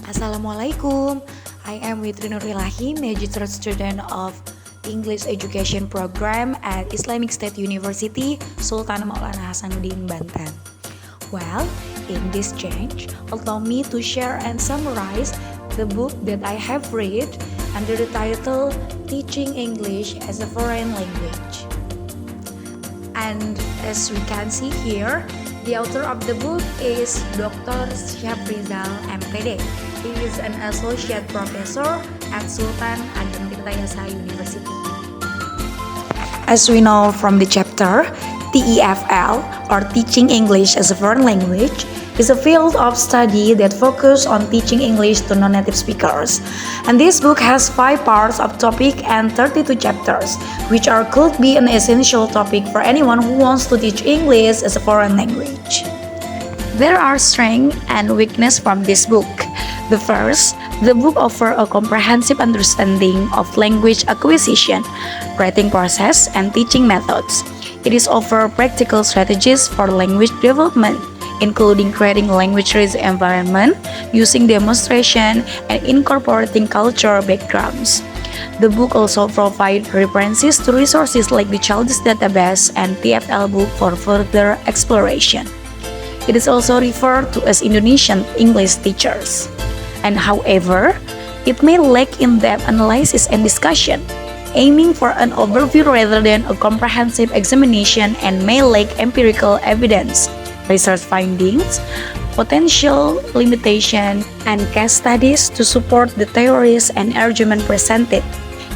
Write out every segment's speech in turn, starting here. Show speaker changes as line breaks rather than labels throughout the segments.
Assalamualaikum. I am Witri Nurilahi, registered student of English Education Program at Islamic State University, Sultan Maulana Hasanuddin, Banten. Well, in this change, allow me to share and summarize the book that I have read under the title Teaching English as a Foreign Language. And as we can see here, the author of the book is Dr. Syafrizal, M.Pdb. He is an associate professor at Sultan Ageng Tirtayasa University. As we know from the chapter, TEFL, or Teaching English as a Foreign Language, is a field of study that focuses on teaching English to non-native speakers. And this book has 5 parts of topic and 32 chapters, which could be an essential topic for anyone who wants to teach English as a foreign language. There are strengths and weaknesses from this book. The first, the book offers a comprehensive understanding of language acquisition, writing process, and teaching methods. It is offer practical strategies for language development, including creating language-rich environment, using demonstration, and incorporating cultural backgrounds. The book also provides references to resources like the Child's Database and TFL book for further exploration. It is also referred to as Indonesian English teachers. And however, it may lack in-depth analysis and discussion, aiming for an overview rather than a comprehensive examination, and may lack empirical evidence, research findings, potential limitation, and case studies to support the theories and argument presented.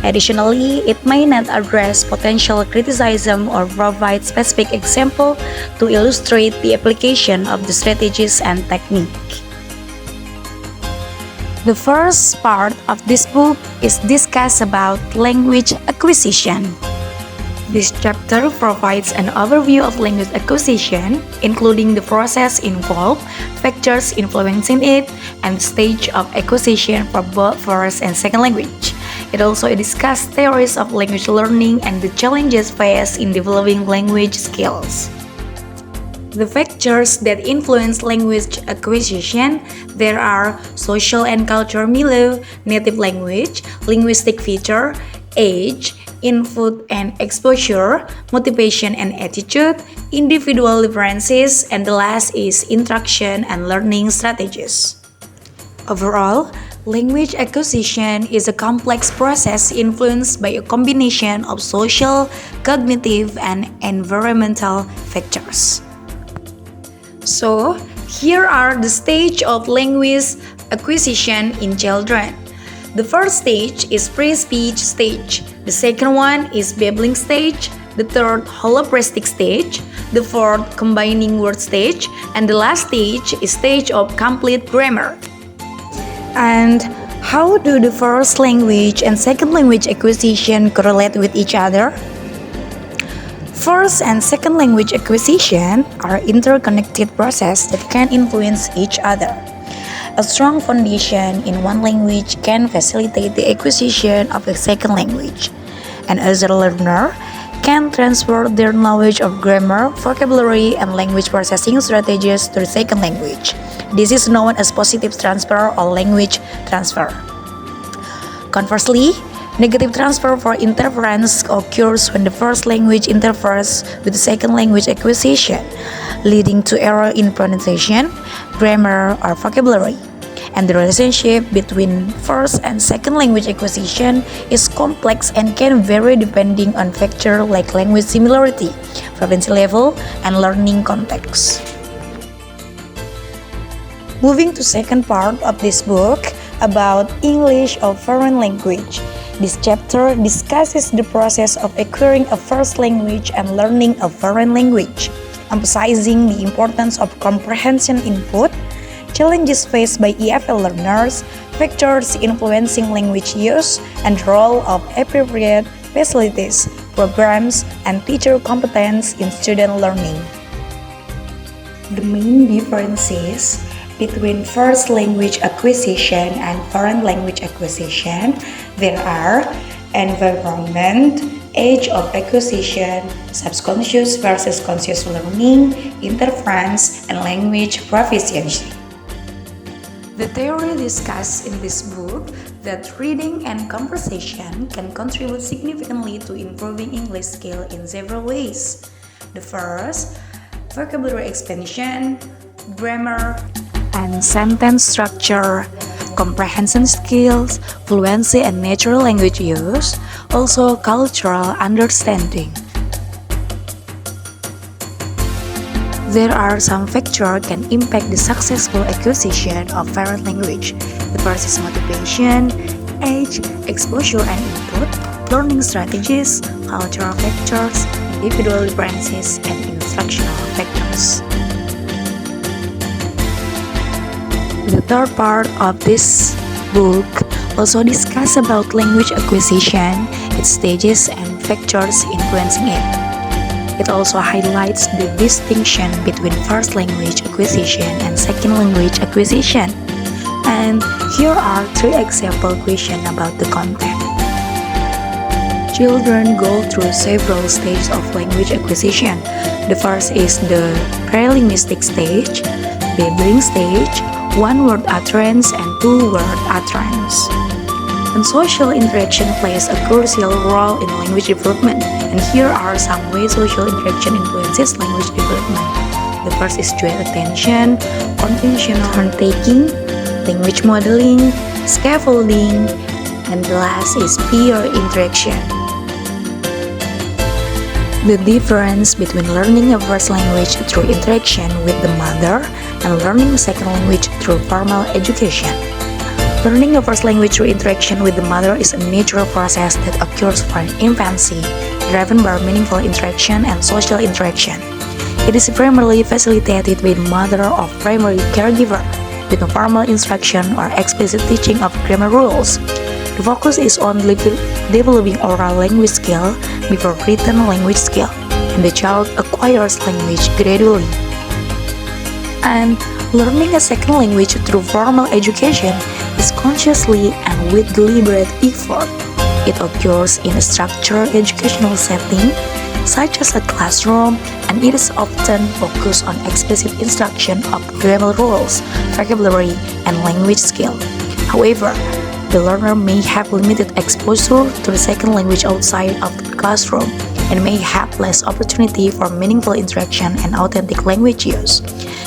Additionally, it may not address potential criticism or provide specific example to illustrate the application of the strategies and technique. The first part of this book is discuss about language acquisition. This chapter provides an overview of language acquisition, including the process involved, factors influencing it, and stage of acquisition for both first and second language. It also discusses theories of language learning and the challenges faced in developing language skills. The factors that influence language acquisition, there are social and cultural milieu, native language, linguistic feature, age, input and exposure, motivation and attitude, individual differences, and the last is interaction and learning strategies. Overall, language acquisition is a complex process influenced by a combination of social, cognitive, and environmental factors. So, here are the stages of language acquisition in children. The first stage is pre-speech stage. The second one is babbling stage. The third, holoprestic stage. The fourth, combining word stage. And the last stage is stage of complete grammar. And how do the first language and second language acquisition correlate with each other? First and second language acquisition are interconnected processes that can influence each other. A strong foundation in one language can facilitate the acquisition of a second language, and as a learner can transfer their knowledge of grammar, vocabulary, and language processing strategies to the second language. This is known as positive transfer or language transfer. Conversely, negative transfer for interference occurs when the first language interferes with the second language acquisition, leading to error in pronunciation, grammar, or vocabulary. And the relationship between first and second language acquisition is complex and can vary depending on factors like language similarity, proficiency level, and learning context. Moving to second part of this book about English of foreign language. This chapter discusses the process of acquiring a first language and learning a foreign language, emphasizing the importance of comprehension input, challenges faced by EFL learners, factors influencing language use, and role of appropriate facilities, programs, and teacher competence in student learning. The main differences between first language acquisition and foreign language acquisition, there are environment, age of acquisition, subconscious versus conscious learning, interference, and language proficiency. The theory discussed in this book that reading and conversation can contribute significantly to improving English skill in several ways. The first, vocabulary expansion, grammar, and sentence structure, comprehension skills, fluency and natural language use, also cultural understanding. There are some factors can impact the successful acquisition of foreign language. The first is motivation, age, exposure and input, learning strategies, cultural factors, individual differences, and instructional factors. The third part of this book also discusses about language acquisition, its stages and factors influencing it. It also highlights the distinction between first language acquisition and second language acquisition. And here are 3 example questions about the content. Children go through several stages of language acquisition. The first is the prelinguistic stage, babbling stage, one-word utterance, and two-word utterance. And social interaction plays a crucial role in language development. And here are some ways social interaction influences language development. The first is joint attention, conventional turn-taking, language modeling, scaffolding, and the last is peer interaction. The difference between learning a first language through interaction with the mother and learning a second language through formal education. Learning a first language through interaction with the mother is a natural process that occurs from infancy, driven by meaningful interaction and social interaction. It is primarily facilitated by the mother or primary caregiver, with no formal instruction or explicit teaching of grammar rules. The focus is on developing oral language skill before written language skill, and the child acquires language gradually. And learning a second language through formal education is consciously and with deliberate effort. It occurs in a structured educational setting, such as a classroom, and it is often focused on explicit instruction of grammar rules, vocabulary, and language skill. However, the learner may have limited exposure to the second language outside of the classroom and may have less opportunity for meaningful interaction and authentic language use.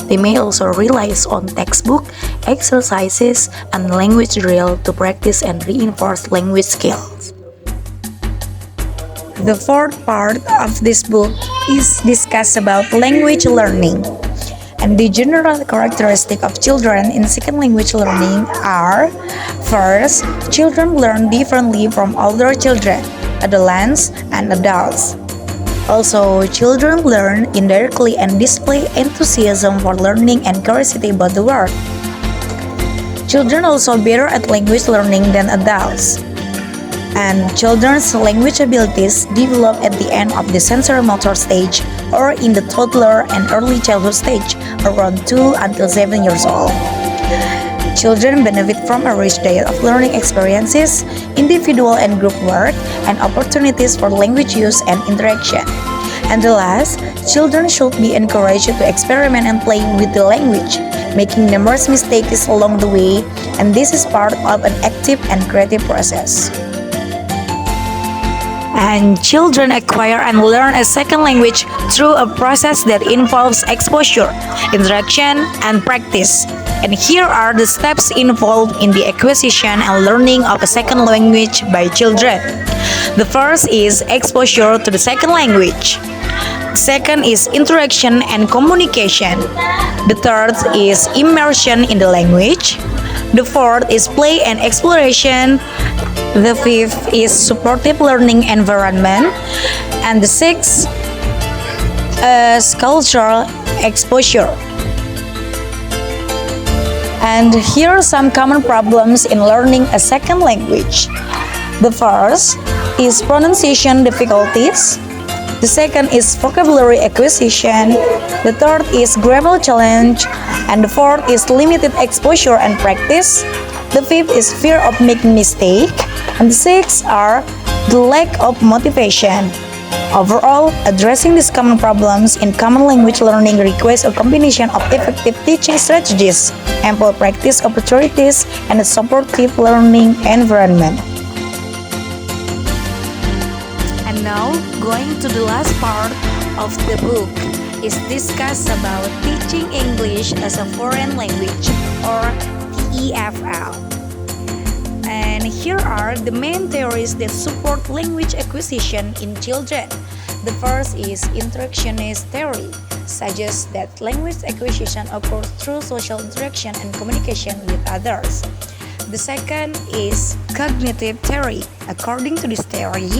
They may also rely on textbook, exercises, and language drill to practice and reinforce language skills. The fourth part of this book is discussed about language learning. And the general characteristic of children in second language learning are: first, children learn differently from older children, adolescents, and adults. Also, children learn indirectly and display enthusiasm for learning and curiosity about the world. Children also better at language learning than adults. And children's language abilities develop at the end of the sensory-motor stage or in the toddler and early childhood stage, around 2 until 7 years old. Children benefit from a rich diet of learning experiences, individual and group work, and opportunities for language use and interaction. And the last, children should be encouraged to experiment and play with the language, making numerous mistakes along the way, and this is part of an active and creative process. And children acquire and learn a second language through a process that involves exposure, interaction, and practice. And here are the steps involved in the acquisition and learning of a second language by children. The first is exposure to the second language. Second is interaction and communication. The third is immersion in the language. The fourth is play and exploration. The fifth is supportive learning environment. And the sixth is cultural exposure. And here are some common problems in learning a second language. The first is pronunciation difficulties. The second is vocabulary acquisition. The third is grammar challenge. And the fourth is limited exposure and practice. The fifth is fear of making mistake. And the sixth are the lack of motivation. Overall, addressing these common problems in common language learning requires a combination of effective teaching strategies, ample practice opportunities, and a supportive learning environment. And now, going to the last part of the book is discuss about teaching English as a foreign language or TEFL. And here are the main theories that support language acquisition in children. The first is interactionist theory, suggests that language acquisition occurs through social interaction and communication with others. The second is cognitive theory. According to this theory,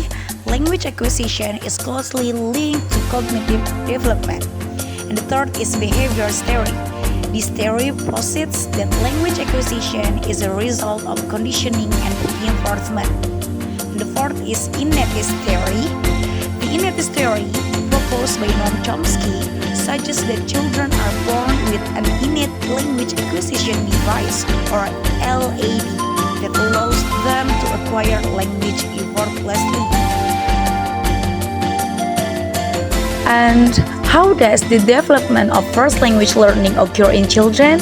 language acquisition is closely linked to cognitive development. And the third is behaviors theory. This theory posits that language acquisition is a result of conditioning and reinforcement. And the fourth is innatist theory. The innatist theory, proposed by Noam Chomsky, suggests that children are born with an innate language acquisition device, or LAD, that allows them to acquire language effortlessly. And how does the development of first language learning occur in children?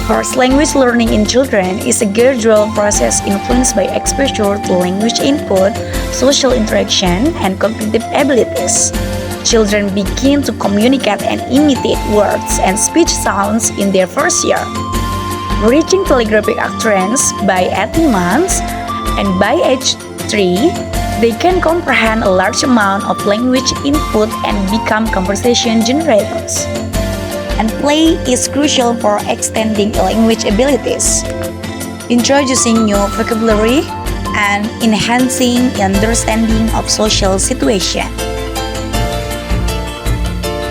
First language learning in children is a gradual process influenced by exposure to language input, social interaction, and cognitive abilities. Children begin to communicate and imitate words and speech sounds in their first year, reaching telegraphic utterance by 18 months, and by age 3, they can comprehend a large amount of language input and become conversation generators. And play is crucial for extending language abilities, introducing new vocabulary, and enhancing understanding of social situation.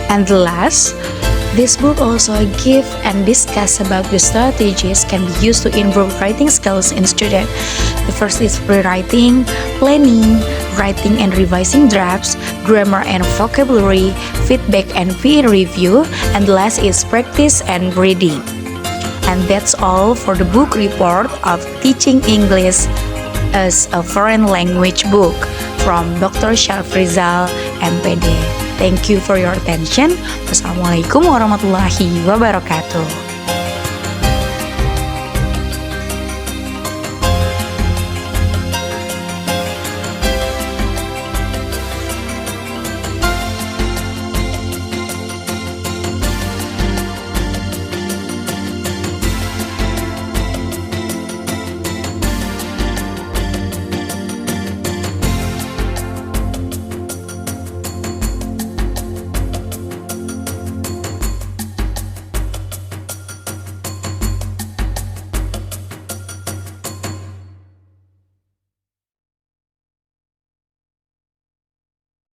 And last, this book also gives and discusses about the strategies can be used to improve writing skills in students. The first is pre-writing, planning, writing and revising drafts, grammar and vocabulary, feedback and peer review, and the last is practice and reading. And that's all for the book report of Teaching English as a Foreign Language book from Dr. Syafrizal, M.Pdb. Thank you for your attention. Wassalamualaikum warahmatullahi wabarakatuh.